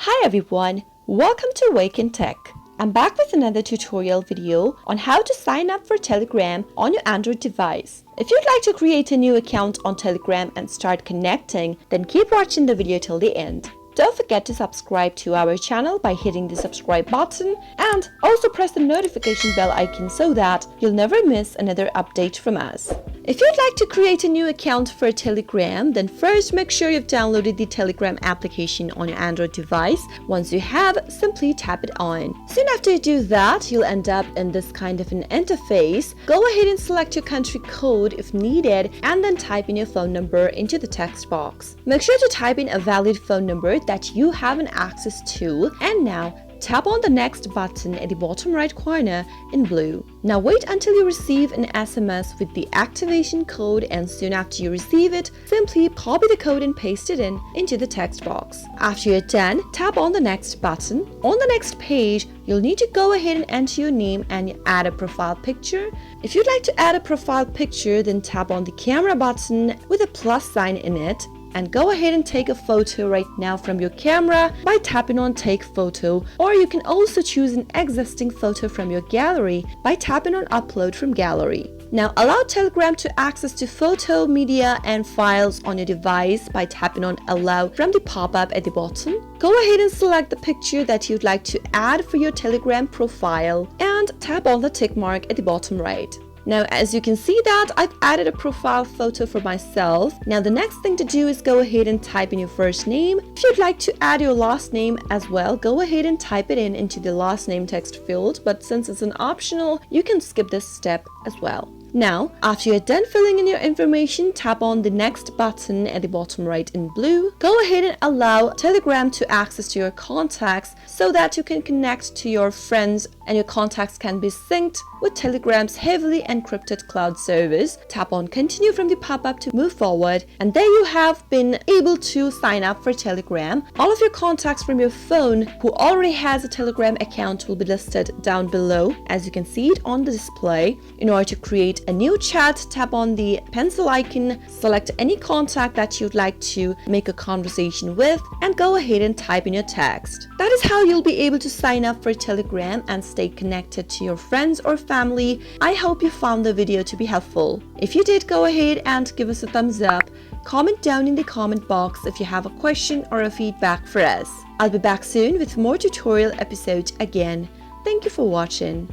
Hi everyone, welcome to Wake&Tech. I'm back with another tutorial video on how to sign up for Telegram on your Android device. If you'd like to create a new account on Telegram and start connecting, then keep watching the video till the end. Don't forget to subscribe to our channel by hitting the subscribe button and also press the notification bell icon so that you'll never miss another update from us. If you'd like to create a new account for Telegram, then first make sure you've downloaded the Telegram application on your Android device. Once you have, simply tap it on. Soon after you do that, you'll end up in this kind of an interface. Go ahead and select your country code if needed and then type in your phone number into the text box. Make sure to type in a valid phone number that you have an access to, and now tap on the next button at the bottom right corner in blue. Now wait until you receive an SMS with the activation code, and soon after you receive it, simply copy the code and paste it into the text box. After you're done, tap on the next button. On the next page, you'll need to go ahead and enter your name and add a profile picture. If you'd like to add a profile picture, then tap on the camera button with a plus sign in it, and go ahead and take a photo right now from your camera by tapping on Take Photo, or you can also choose an existing photo from your gallery by tapping on Upload from Gallery. Now allow Telegram to access to photo, media and files on your device by tapping on Allow from the pop-up at the bottom. Go ahead and select the picture that you'd like to add for your Telegram profile and tap on the tick mark at the bottom right. Now, as you can see that I've added a profile photo for myself. Now, the next thing to do is go ahead and type in your first name. If you'd like to add your last name as well, go ahead and type it into the last name text field. But since it's an optional, you can skip this step as well. Now, after you're done filling in your information, tap on the next button at the bottom right in blue. Go ahead and allow Telegram to access to your contacts so that you can connect to your friends and your contacts can be synced with Telegram's heavily encrypted cloud service. Tap on Continue from the pop-up to move forward, and there you have been able to sign up for Telegram. All of your contacts from your phone who already has a Telegram account will be listed down below, as you can see it on the display. In order to create a new chat, tap on the pencil icon, select any contact that you'd like to make a conversation with, and go ahead and type in your text. That is how you'll be able to sign up for Telegram and stay connected to your friends or family. I hope you found the video to be helpful. If you did, go ahead and give us a thumbs up. Comment down in the comment box if you have a question or a feedback for us. I'll be back soon with more tutorial episodes again. Thank you for watching.